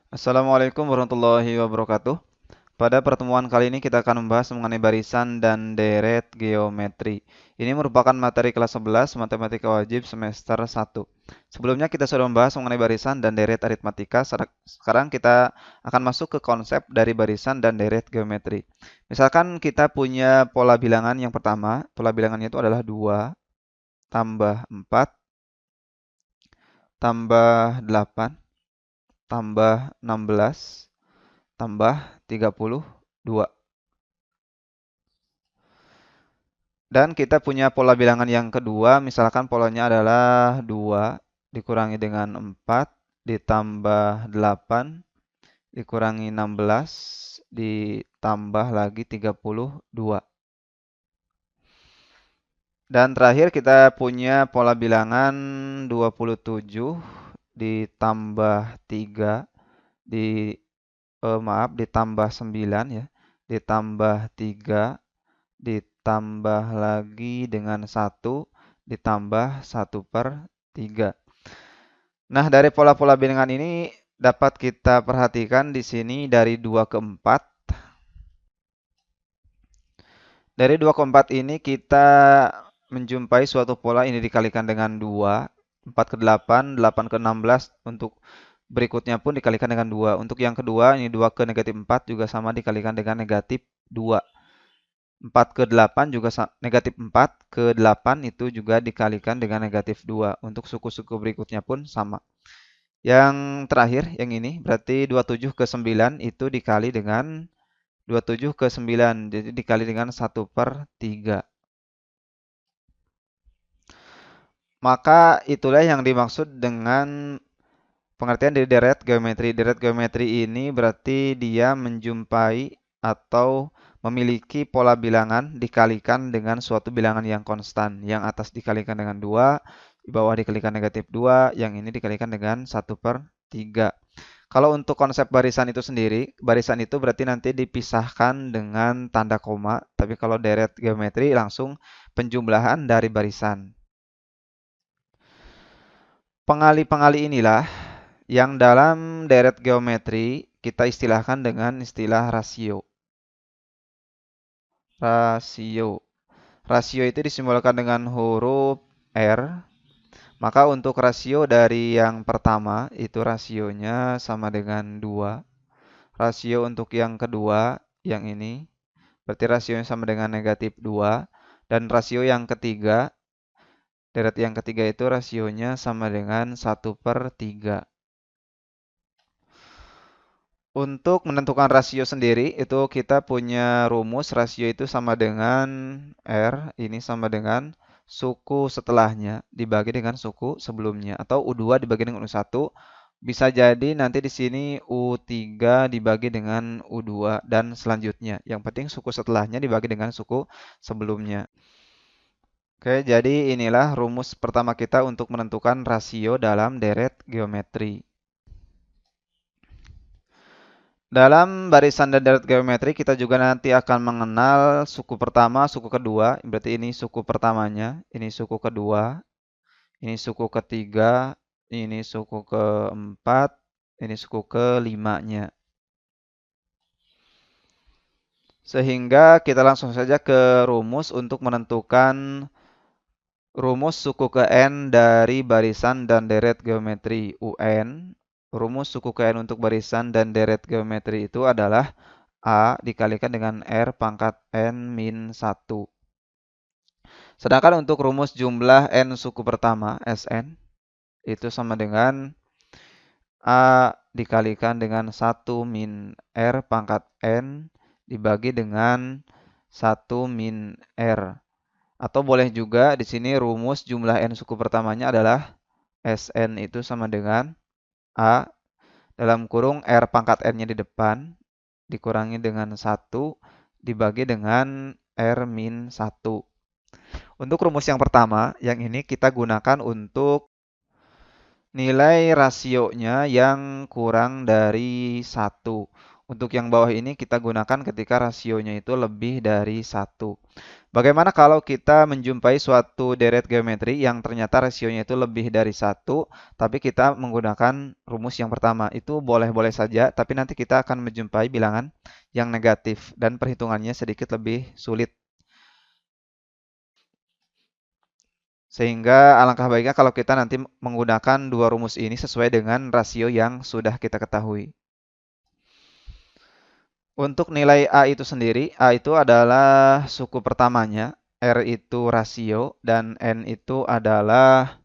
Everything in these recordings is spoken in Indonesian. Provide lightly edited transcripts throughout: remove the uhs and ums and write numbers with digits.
Assalamualaikum warahmatullahi wabarakatuh. Pada pertemuan kali ini kita akan membahas mengenai barisan dan deret geometri. Ini merupakan materi kelas 11 Matematika Wajib semester 1. Sebelumnya kita sudah membahas mengenai barisan dan deret aritmatika. Sekarang kita akan masuk ke konsep dari barisan dan deret geometri. Misalkan kita punya pola bilangan yang pertama. Pola bilangannya itu adalah 2 tambah 4 tambah 8 tambah 16 tambah 32. Dan kita punya pola bilangan yang kedua, misalkan polanya adalah 2 dikurangi dengan 4 ditambah 8 dikurangi 16 ditambah lagi 32. Dan terakhir kita punya pola bilangan 27 ditambah 3 di ditambah 9 ya, ditambah 3 ditambah lagi dengan 1 ditambah 1/3. Nah, dari pola-pola bilangan ini dapat kita perhatikan di sini dari 2 ke 4. Dari 2 ke 4 ini kita menjumpai suatu pola ini dikalikan dengan 2, 4 ke 8, 8 ke 16 untuk berikutnya pun dikalikan dengan 2. Untuk yang kedua ini 2 ke negatif 4 juga sama dikalikan dengan negatif 2. 4 ke 8 juga negatif 4 ke 8 itu juga dikalikan dengan negatif 2. Untuk suku-suku berikutnya pun sama. Yang terakhir, yang ini, berarti 27 ke 9 itu dikali dengan 27 ke 9. Jadi dikali dengan 1/3. Maka itulah yang dimaksud dengan pengertian dari deret geometri. Deret geometri ini berarti dia menjumpai atau memiliki pola bilangan dikalikan dengan suatu bilangan yang konstan. Yang atas dikalikan dengan 2, di bawah dikalikan negatif 2, yang ini dikalikan dengan 1/3. Kalau untuk konsep barisan itu sendiri, barisan itu berarti nanti dipisahkan dengan tanda koma. Tapi kalau deret geometri langsung penjumlahan dari barisan. Pengali-pengali inilah yang dalam deret geometri kita istilahkan dengan istilah rasio. Rasio. Rasio itu disimbolkan dengan huruf R. Maka untuk rasio dari yang pertama itu rasionya sama dengan 2. Rasio untuk yang kedua, yang ini, berarti rasionya sama dengan negatif 2. Dan rasio yang ketiga, deret yang ketiga itu rasionya sama dengan 1/3. Untuk menentukan rasio sendiri, itu kita punya rumus rasio itu sama dengan R, ini sama dengan suku setelahnya dibagi dengan suku sebelumnya. Atau U2 dibagi dengan U1. Bisa jadi nanti di sini U3 dibagi dengan U2 dan selanjutnya. Yang penting suku setelahnya dibagi dengan suku sebelumnya. Oke, jadi inilah rumus pertama kita untuk menentukan rasio dalam deret geometri. Dalam barisan dan deret geometri kita juga nanti akan mengenal suku pertama, suku kedua. Berarti ini suku pertamanya, ini suku kedua, ini suku ketiga, ini suku keempat, ini suku kelimanya. Sehingga kita langsung saja ke rumus untuk menentukan rumus suku ke N dari barisan dan deret geometri UN. Rumus suku ke N untuk barisan dan deret geometri itu adalah A dikalikan dengan R pangkat N min 1. Sedangkan untuk rumus jumlah N suku pertama, Sn, itu sama dengan A dikalikan dengan 1 min R pangkat N dibagi dengan 1 min R. Atau boleh juga di sini rumus jumlah N suku pertamanya adalah Sn itu sama dengan A dalam kurung R pangkat N-nya di depan dikurangi dengan 1 dibagi dengan R min 1. Untuk rumus yang pertama, yang ini kita gunakan untuk nilai rasionya yang kurang dari 1. Untuk yang bawah ini kita gunakan ketika rasionya itu lebih dari 1. Bagaimana kalau kita menjumpai suatu deret geometri yang ternyata rasionya itu lebih dari satu, tapi kita menggunakan rumus yang pertama? Itu boleh-boleh saja, tapi nanti kita akan menjumpai bilangan yang negatif dan perhitungannya sedikit lebih sulit. Sehingga alangkah baiknya kalau kita nanti menggunakan dua rumus ini sesuai dengan rasio yang sudah kita ketahui. Untuk nilai A itu sendiri, A itu adalah suku pertamanya, R itu rasio, dan N itu adalah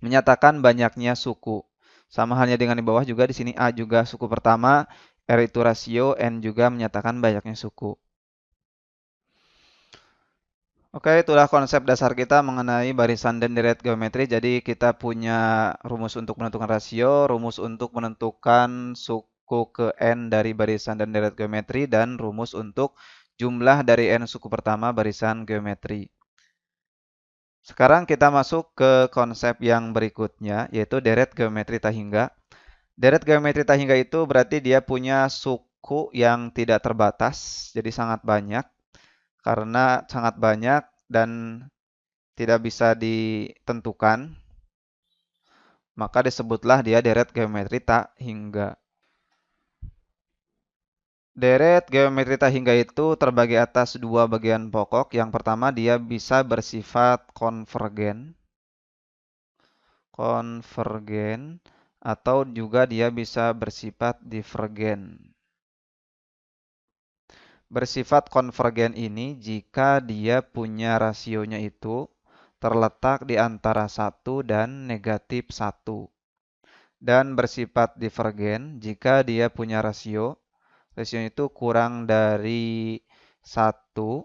menyatakan banyaknya suku. Sama halnya dengan di bawah juga di sini A juga suku pertama, R itu rasio, N juga menyatakan banyaknya suku. Oke, itulah konsep dasar kita mengenai barisan dan deret geometri. Jadi kita punya rumus untuk menentukan rasio, rumus untuk menentukan suku ke N dari barisan dan deret geometri, dan rumus untuk jumlah dari N suku pertama barisan geometri. Sekarang kita masuk ke konsep yang berikutnya, yaitu deret geometri tahingga. Deret geometri tahingga itu berarti dia punya suku yang tidak terbatas, jadi sangat banyak. Karena sangat banyak dan tidak bisa ditentukan, maka disebutlah dia deret geometri tahingga. Deret geometri tahingga itu terbagi atas dua bagian pokok. Yang pertama, dia bisa bersifat konvergen, atau juga dia bisa bersifat divergen. Bersifat konvergen ini jika dia punya rasionya itu terletak di antara 1 dan negatif 1. Dan bersifat divergen jika dia punya rasionya itu kurang dari 1,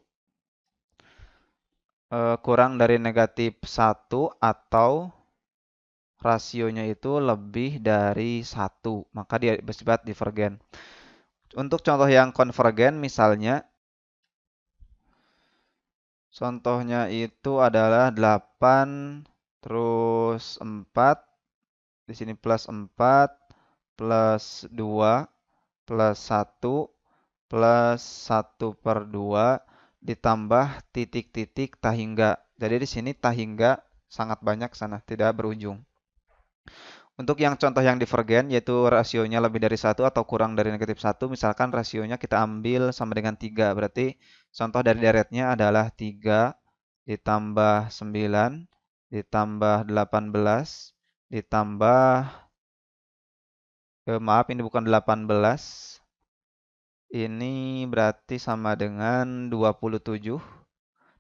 kurang dari negatif 1, atau rasionya itu lebih dari 1, maka dia bersifat divergen. Untuk contoh yang konvergen misalnya, contohnya itu adalah 8 terus 4, di sini plus 4 plus 2 plus 1 plus 1/2 ditambah titik-titik tahingga. Jadi di sini tahingga sangat banyak sana, tidak berujung. Untuk yang contoh yang divergen, yaitu rasionya lebih dari 1 atau kurang dari negatif 1, misalkan rasionya kita ambil sama dengan 3. Berarti contoh dari deretnya adalah 3 ditambah 9 ditambah 18 ditambah, maaf ini bukan 18, ini berarti sama dengan 27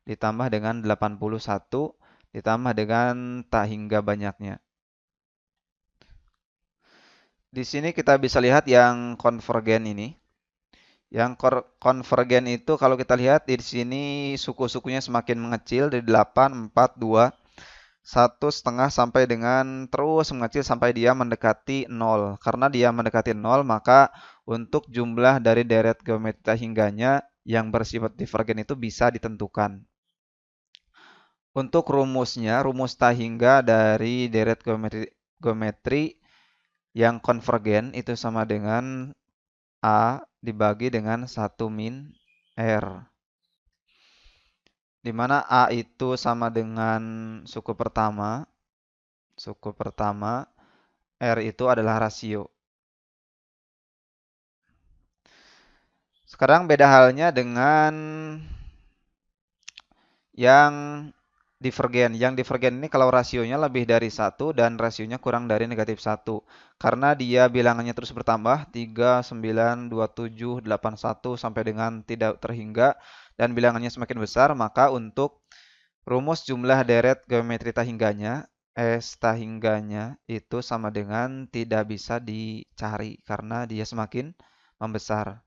ditambah dengan 81 ditambah dengan tahingga banyaknya. Di sini kita bisa lihat yang konvergen ini. Yang konvergen itu kalau kita lihat di sini suku-sukunya semakin mengecil dari 8, 4, 2, 1,5 sampai dengan terus mengecil sampai dia mendekati 0. Karena dia mendekati 0, maka untuk jumlah dari deret geometri tahingganya yang bersifat divergen itu bisa ditentukan. Untuk rumusnya, rumus tahingga dari deret geometri yang konvergen itu sama dengan A dibagi dengan 1 min R. Di mana A itu sama dengan suku pertama, R itu adalah rasio. Sekarang beda halnya dengan yang divergen. Yang divergen ini kalau rasionya lebih dari 1 dan rasionya kurang dari negatif 1. Karena dia bilangannya terus bertambah, 3, 9, 27, 81 sampai dengan tidak terhingga, dan bilangannya semakin besar, maka untuk rumus jumlah deret geometri tahingganya, S tahingganya itu sama dengan tidak bisa dicari karena dia semakin membesar.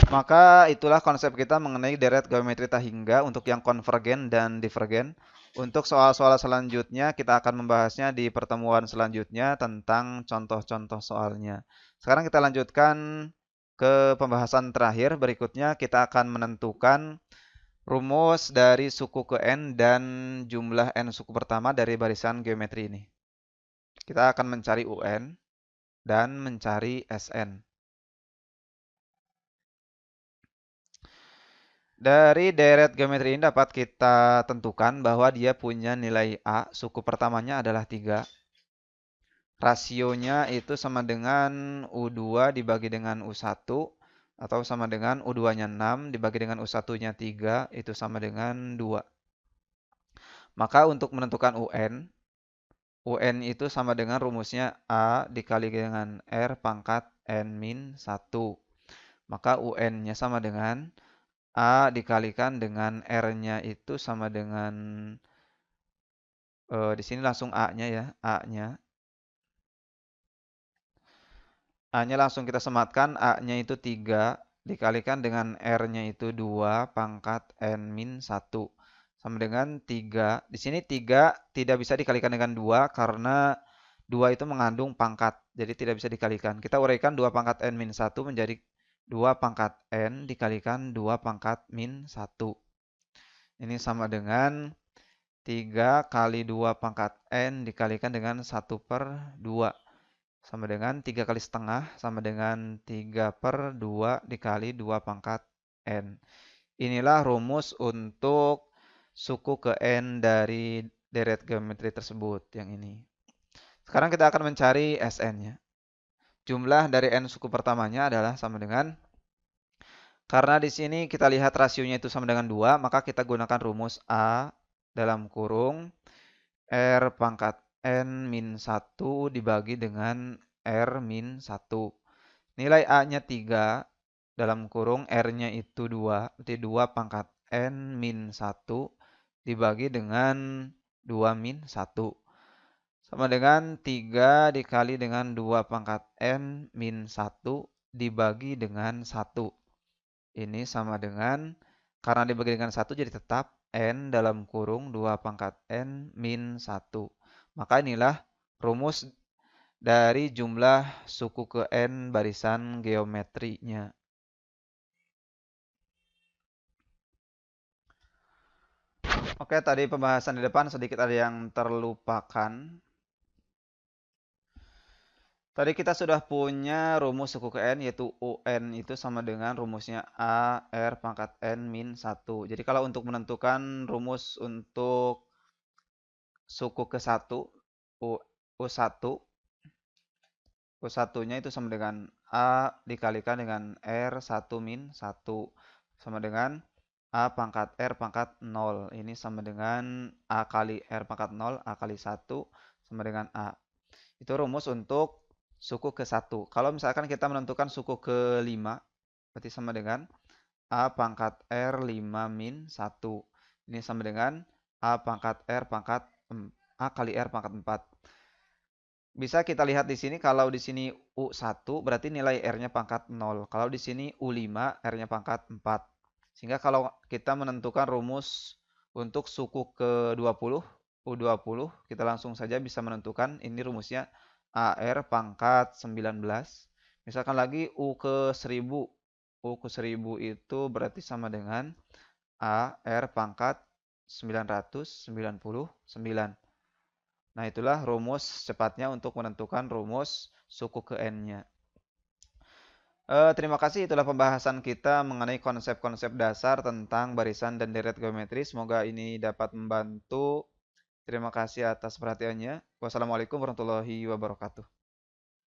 Maka itulah konsep kita mengenai deret geometri tahingga untuk yang konvergen dan divergen. Untuk soal-soal selanjutnya kita akan membahasnya di pertemuan selanjutnya tentang contoh-contoh soalnya. Sekarang kita lanjutkan ke pembahasan terakhir. Berikutnya kita akan menentukan rumus dari suku ke N dan jumlah N suku pertama dari barisan geometri ini. Kita akan mencari UN dan mencari SN. Dari deret geometri ini dapat kita tentukan bahwa dia punya nilai A, suku pertamanya adalah 3. Rasionya itu sama dengan U2 dibagi dengan U1, atau sama dengan U2-nya 6 dibagi dengan U1-nya 3, itu sama dengan 2. Maka untuk menentukan UN itu sama dengan rumusnya A dikali dengan R pangkat N min 1. Maka UN-nya sama dengan A dikalikan dengan R-nya itu sama dengan, di sini langsung A-nya ya, A-nya. A-nya langsung kita sematkan, A-nya itu 3 dikalikan dengan R-nya itu 2 pangkat N min 1. Sama dengan 3. Di sini 3 tidak bisa dikalikan dengan 2 karena 2 itu mengandung pangkat. Jadi tidak bisa dikalikan. Kita uraikan 2 pangkat N min 1 menjadi 2 pangkat N dikalikan 2 pangkat min 1. Ini sama dengan 3 kali 2 pangkat N dikalikan dengan 1 per 2. Sama dengan 3 kali setengah, sama dengan 3 per 2 dikali 2 pangkat N. Inilah rumus untuk suku ke N dari deret geometri tersebut, yang ini. Sekarang kita akan mencari Sn-nya. Jumlah dari N suku pertamanya adalah sama dengan, karena di sini kita lihat rasionya itu sama dengan 2, maka kita gunakan rumus A dalam kurung R pangkat N min 1 dibagi dengan R min 1. Nilai A-nya 3, dalam kurung R-nya itu 2, berarti 2 pangkat N min 1 dibagi dengan 2 min 1. Sama dengan 3 dikali dengan 2 pangkat N min 1 dibagi dengan 1. Ini sama dengan, karena dibagi dengan 1 jadi tetap N dalam kurung 2 pangkat N min 1. Maka inilah rumus dari jumlah suku ke N barisan geometrinya. Oke, tadi pembahasan di depan sedikit ada yang terlupakan. Tadi kita sudah punya rumus suku ke N, yaitu UN itu sama dengan rumusnya A R pangkat N min 1. Jadi kalau untuk menentukan rumus untuk suku ke 1, U1, U1-nya itu sama dengan A dikalikan dengan R1 min 1. Sama dengan A pangkat R pangkat 0. Ini sama dengan A kali R pangkat 0, A kali 1 sama dengan A. Itu rumus untuk suku ke 1. Kalau misalkan kita menentukan suku ke 5, berarti sama dengan A pangkat R 5 min 1. Ini sama dengan A pangkat R pangkat A kali R pangkat 4. Bisa kita lihat di sini, kalau di sini U1 berarti nilai R-nya pangkat 0. Kalau di sini U5 R-nya pangkat 4. Sehingga kalau kita menentukan rumus untuk suku ke-20, U20, kita langsung saja bisa menentukan ini rumusnya AR pangkat 19. Misalkan lagi U ke-1000. U ke-1000 itu berarti sama dengan AR pangkat 999. Nah, itulah rumus cepatnya untuk menentukan rumus suku ke N-nya. Terima kasih, itulah pembahasan kita mengenai konsep-konsep dasar tentang barisan dan deret geometri. Semoga ini dapat membantu. Terima kasih atas perhatiannya. Wassalamualaikum warahmatullahi wabarakatuh.